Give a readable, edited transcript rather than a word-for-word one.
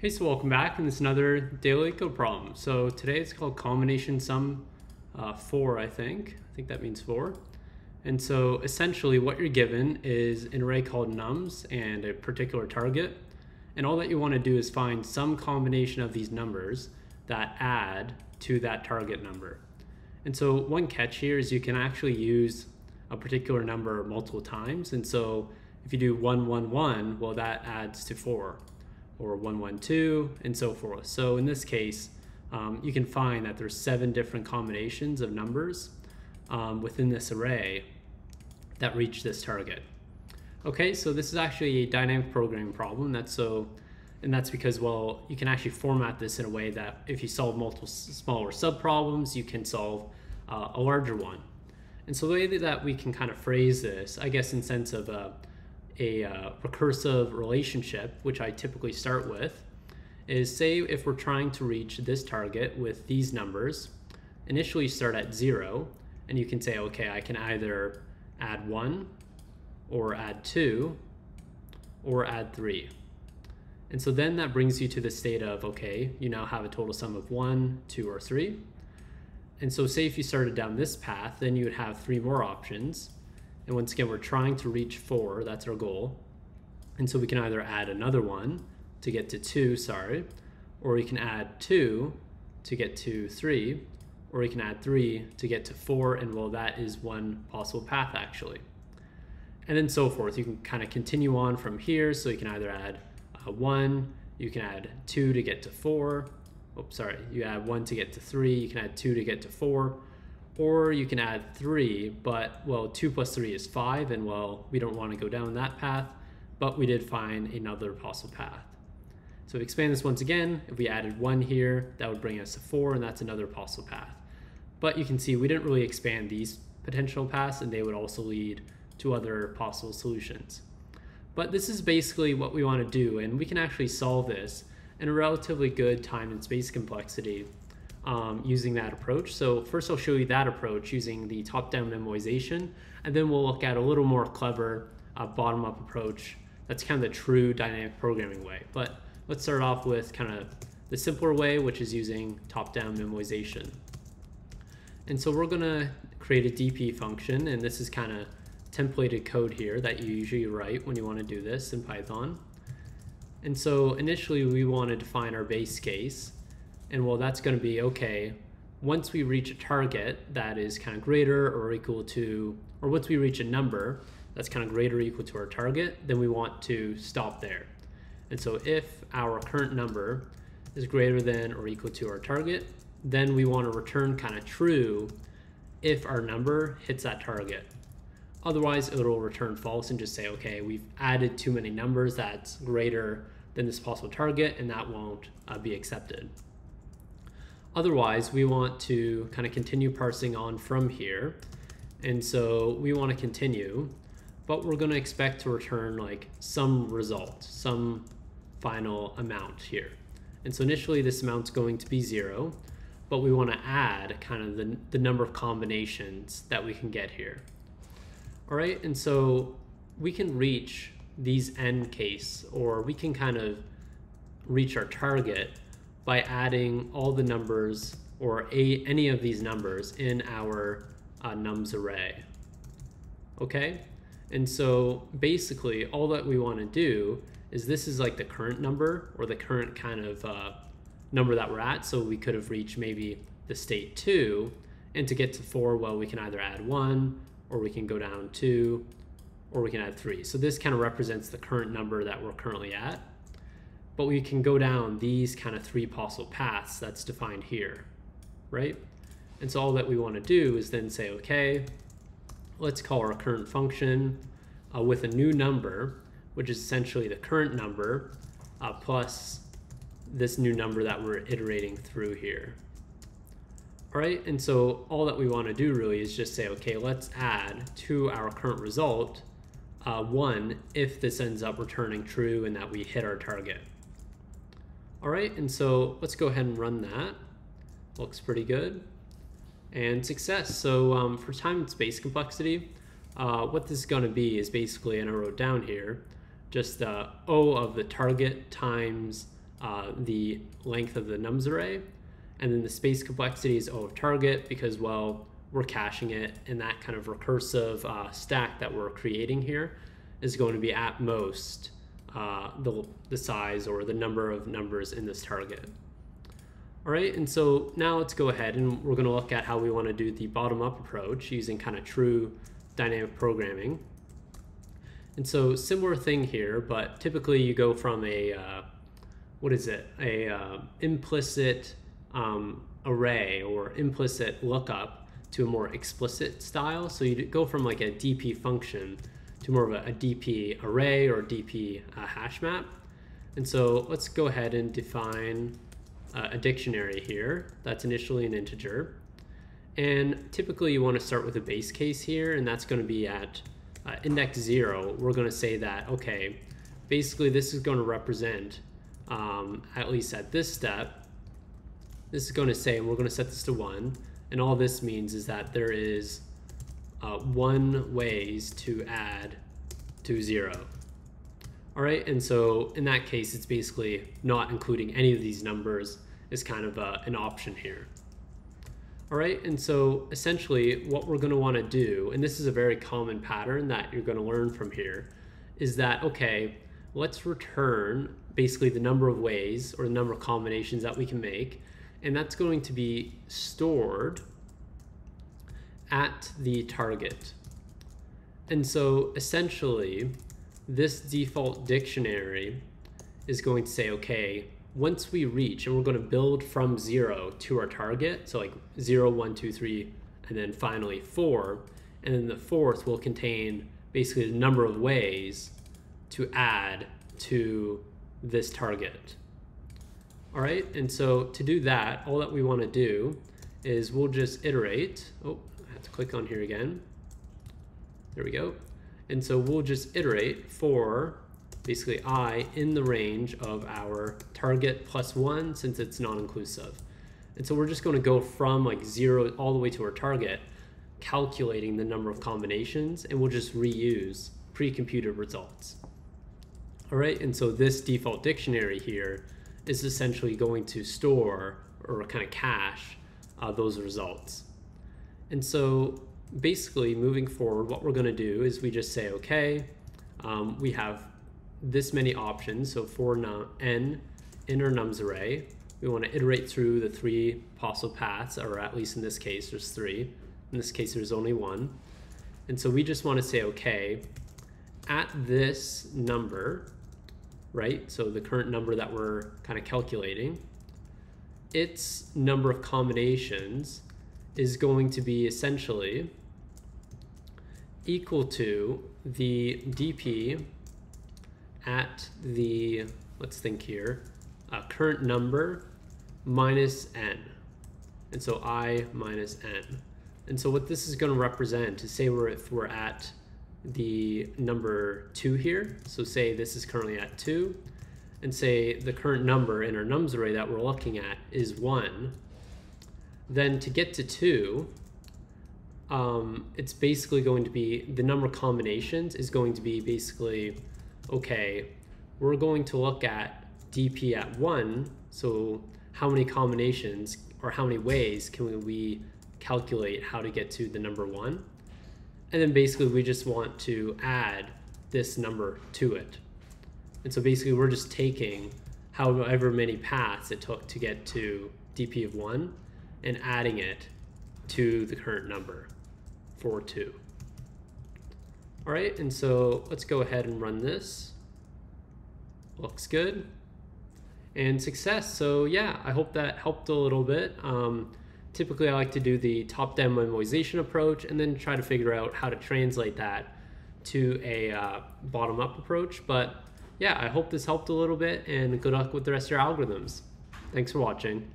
Hey, so welcome back, and this is another daily LeetCode problem. So today it's called combination sum 4, I think. I think that means 4. And so essentially what you're given is an array called nums and a particular target. And all that you want to do is find some combination of these numbers that add to that target number. And so one catch here is you can actually use a particular number multiple times. And so if you do 1, 1, 1, well, that adds to 4. Or 1, 1, 2, and so forth. So in this case, you can find that there's 7 different combinations of numbers within this array that reach this target. Okay, so this is actually a dynamic programming problem. And that's because, well, you can actually format this in a way that if you solve multiple smaller subproblems, you can solve a larger one. And so the way that we can kind of phrase this, I guess in sense of a recursive relationship, which I typically start with, is say if we're trying to reach this target with these numbers, initially start at 0, and you can say, okay, I can either add 1, or add 2, or add 3. And so then that brings you to the state of, okay, you now have a total sum of 1, 2, or 3. And so say if you started down this path, then you would have 3 more options. And once again, we're trying to reach 4, that's our goal. And so we can either add another 1 to get to 2, or we can add 2 to get to 3, or we can add 3 to get to 4, and well, that is one possible path actually. And then so forth. You can kind of continue on from here, so you can either add 1, you can add 2 to get to 4, you add 1 to get to 3, you can add 2 to get to 4, or you can add 3, but well, 2 plus 3 is 5, and well, we don't want to go down that path, but we did find another possible path. So if we expand this once again, if we added 1 here, that would bring us to 4, and that's another possible path. But you can see we didn't really expand these potential paths, and they would also lead to other possible solutions. But this is basically what we want to do, and we can actually solve this in a relatively good time and space complexity using that approach. So first I'll show you that approach using the top-down memoization, and then we'll look at a little more clever bottom-up approach that's kind of the true dynamic programming way. But let's start off with kind of the simpler way, which is using top-down memoization. And so we're going to create a DP function, and this is kind of templated code here that you usually write when you want to do this in Python. And so initially we want to define our base case. And well, that's going to be, okay, once we reach a target that is kind of greater or equal to, or once we reach a number that's kind of greater or equal to our target, then we want to stop there. And so if our current number is greater than or equal to our target, then we want to return kind of true if our number hits that target. Otherwise, it'll return false and just say, okay, we've added too many numbers that's greater than this possible target, and that won't be accepted. Otherwise, we want to kind of continue parsing on from here. And so we want to continue, but we're going to expect to return like some result, some final amount here. And so initially this amount's going to be 0, but we want to add kind of the number of combinations that we can get here. All right, and so we can reach these end case, or we can kind of reach our target by adding all the numbers or any of these numbers in our nums array. Okay, and so basically all that we want to do is, this is like the current number, or the current kind of number that we're at. So we could have reached maybe the state 2, and to get to 4, well, we can either add 1, or we can go down 2, or we can add 3. So this kind of represents the current number that we're currently at. But we can go down these kind of 3 possible paths that's defined here, right? And so all that we want to do is then say, okay, let's call our current function with a new number, which is essentially the current number plus this new number that we're iterating through here. All right, and so all that we want to do really is just say, okay, let's add to our current result 1 if this ends up returning true and that we hit our target. All right, and so let's go ahead and run that. Looks pretty good. And success. So for time and space complexity, what this is going to be is basically, and I wrote down here, just O of the target times the length of the nums array. And then the space complexity is O of target because, well, we're caching it, and that kind of recursive stack that we're creating here is going to be at most the size or the number of numbers in this target. All right, and so now let's go ahead and we're going to look at how we want to do the bottom-up approach using kind of true dynamic programming. And so similar thing here, but typically you go from a implicit array or implicit lookup to a more explicit style. So you go from like a DP function to more of a DP array or DP hash map. And so let's go ahead and define a dictionary here that's initially an integer. And typically you want to start with a base case here, and that's going to be at index 0. We're going to say that, okay, basically this is going to represent, at least at this step, this is going to say, we're going to set this to 1, and all this means is that there is 1 ways to add to 0. All right, and so in that case, it's basically not including any of these numbers is kind of an option here. All right, and so essentially what we're gonna wanna do, and this is a very common pattern that you're gonna learn from here, is that, okay, let's return basically the number of ways or the number of combinations that we can make, and that's going to be stored at the target. And so essentially, this default dictionary is going to say, okay, once we reach, and we're going to build from 0 to our target, so like 0, 1, 2, 3, and then finally 4, and then the fourth will contain basically the number of ways to add to this target. All right, and so to do that, all that we want to do is we'll just iterate. Oh, I have to click on here again. There we go. And so we'll just iterate for basically I in the range of our target plus 1 since it's non-inclusive. And so we're just going to go from like 0 all the way to our target, calculating the number of combinations, and we'll just reuse pre-computed results. All right, and so this default dictionary here is essentially going to store or kind of cache those results. And so basically moving forward, what we're going to do is we just say, okay, we have this many options. So for n in our nums array, we want to iterate through the 3 possible paths, or at least in this case, there's 3. In this case, there's only 1. And so we just want to say, okay, at this number, right? So the current number that we're kind of calculating, its number of combinations is going to be essentially equal to the DP at the, let's think here, current number minus n. And so I minus n. And so what this is going to represent is, say if we're at the number 2 here, so say this is currently at 2, and say the current number in our nums array that we're looking at is 1, then to get to 2, it's basically going to be, the number of combinations is going to be basically, okay, we're going to look at DP at 1, so how many combinations or how many ways can we calculate how to get to the number 1? And then basically we just want to add this number to it. And so basically we're just taking however many paths it took to get to DP of 1 and adding it to the current number for 2. All right, and so let's go ahead and run this. Looks good. And success. So yeah, I hope that helped a little bit. Typically I like to do the top-down memoization approach and then try to figure out how to translate that to a bottom-up approach. But yeah, I hope this helped a little bit, and good luck with the rest of your algorithms. Thanks for watching.